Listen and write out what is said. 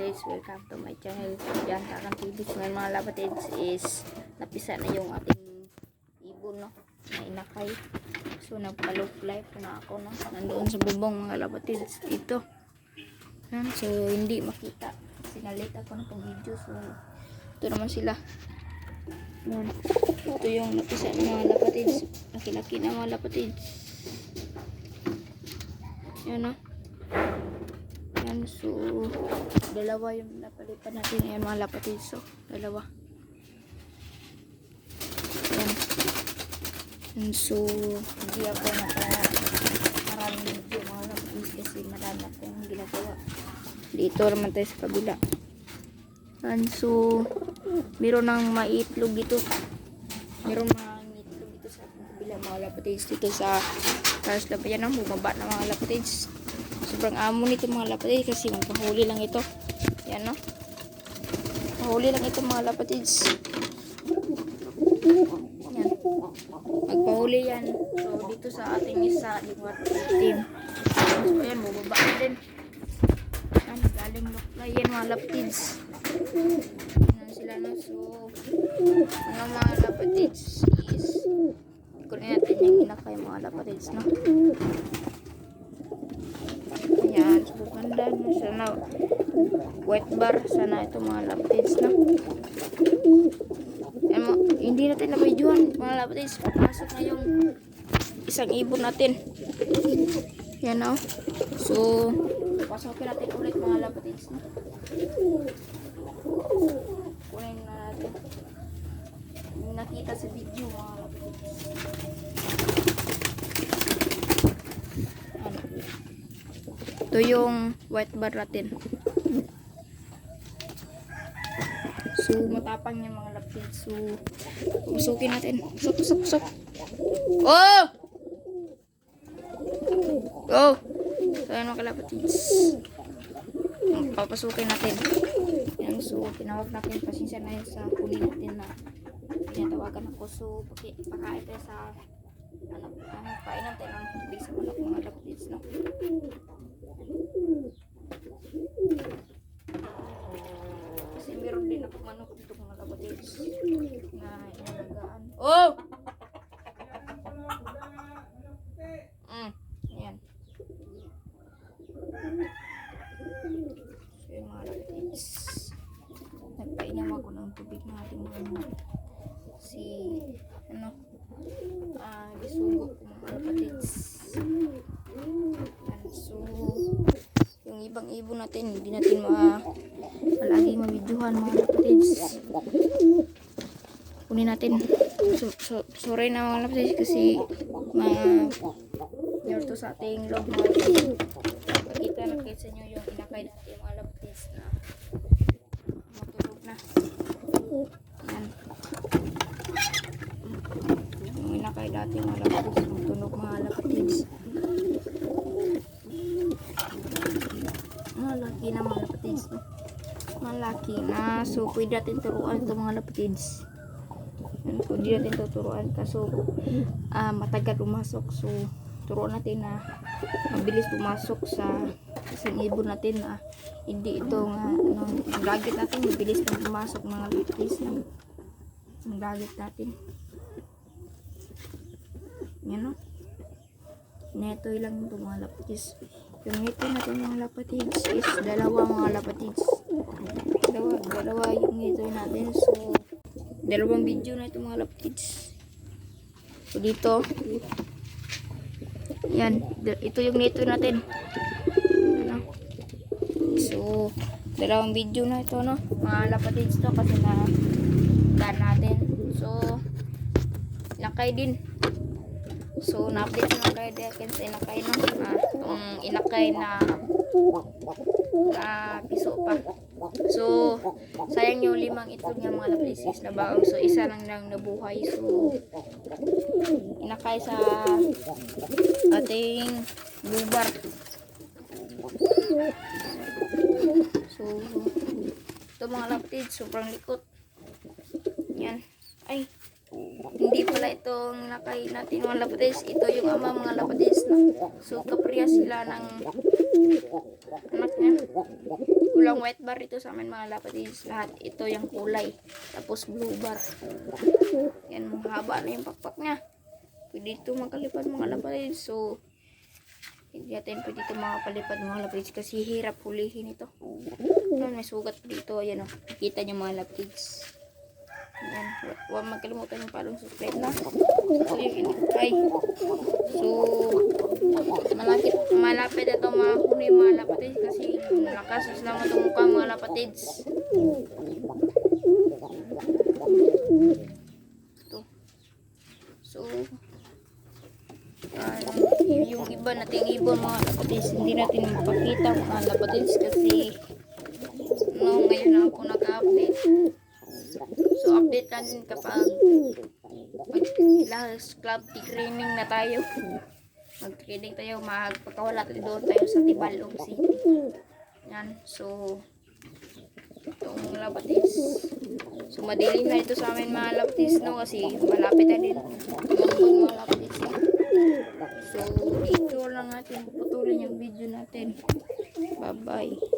lapatids, welcome to my channel. Yan, Takang TV. Ngayon mga lapatids is napisa na yung ating ibon, no, na inakay. So nagpa-loop life na ako, no, nandoon sa bubong mga lapatids ito. Yan, so hindi makita, sinalit ako ng pag-video. So ito naman sila. Yan, ito yung napisa ng mga lapatids, laki-laki na mga lapatids. Yan, no. Yan, so dalawa yung napalipan natin. Ayan mga lapatids, so dalawa. Yan. And so hindi ako maraming video mga lapatids kasi marami akong ginagawa. Dito naman tayo sa kabila. And so meron ng maitlog dito. Meron mga itlog dito sa kabila mga lapatids. Dito sa taas na pa yan, bumaba na mga lapatids. Sobrang amo nito mga lapatids kasi magpahuli lang ito. Yan, no? Pahuli lang ito mga lapatids. Yan. Magpahuli yan. So dito sa ating isa, yung team. So ayan, bubaba din. Yan, galing luklay yan mga lapatids. Yan sila, no? So mga lapatids is kunin natin yung inakay mga lapatids, no? Ayan, so ganda na siya na white bar. Sana ito mga lapatids, no? Ayan, hindi natin na-videohan mga lapatids. Pasok na yung isang ibon natin. Yan, no? So pasokin natin ulit mga lapatids, no? Kunin na natin yung nakita sa video mga lapatids. Ito yung white bar natin. So matapang yung mga lapatids. So pusukin natin. Pusok. Oh! Go! So yan mga lapatids. Papasukin natin. Yan, so tinawag natin. Pasensya na yun sa huli natin na pinatawagan ako. So pakain tayo sa painan tayo ng tubig sa mga lapatids, no? Kasi meron din ako manok dito mga lapatids na inalagaan. Oh! Ayan. So yung mga lapatids, nagpainom ako ng tubig natin mga bisugo ko mga lapatids. Yan, so yung ibang ibon natin hindi natin palagi mabidyohan mga lapatids. Kunin natin. Sorry na mga lapatids kasi to sa ating log mga lapatids. Pakita na kayo sa inyo yung inakay natin mga lapatids na matulog na. Yan. Yung inakay natin mga lapatids matulog mga lapatids. Malaki na mga lapatids, no? Malaki na. So pwede natin turuan ito mga lapatids. Pwede natin tuturuan kaso matagal pumasok. So turuan natin na mabilis pumasok sa isang ibon natin na hindi ito ang gadget natin mabilis na pumasok mga lapatids ng gadget natin. Yan, no? Neto lang ito mga lapatids. Yung ngito natin mga lapatids is dalawa mga lapatids. Dalawa yung ngito natin. So dalawang video na ito mga lapatids. So dito, yan, ito yung ngito natin. Ano? So dalawang video na ito, no, mga lapatids to kasi na daan natin. So nakay din. So na-update na kayo dahil sa inakay, no? Itong inakay na piso pa. So sayang yung limang itlog ng mga lapatids na baong. So isa lang nabuhay. So inakay sa ating lugar. So ito mga lapatids sobrang likot. Yan. Ay, hindi pala itong nakay natin mga lapatids. Ito yung ama mga lapatids, no? So kapriya sila ng anak niya. Kulang white bar ito sa amin mga lapatids. Lahat ito yung kulay. Tapos blue bar. Yan, mahaba na yung pakpak niya. Pwede ito makalipad mga lapatids. So, hindi natin pwede ito makapalipad mga lapatids kasi hirap hulihin ito. May sugat dito. Ayan o. Nakita nyo mga lapatids. Ayan. Huwag magkalimutan yung palong subscribe na. So, yung inipay. So, malapit ito mahuli mga lapatids kasi lakas naman itong mukha mga lapatids. Ito. So, yung iba nating ibon mga lapatids, hindi natin mapakita mga lapatids kasi ngayon na ako nag-update. So, update natin kapag last club training na tayo. Mag-training tayo, magpakawala doon tayo sa Tibalong City. Yan. So, itong lapatids. So, madilim na ito sa amin mga lapatids, no? Kasi malapit na din. Mga lapatids. So, dito lang natin putulin yung video natin. Bye-bye.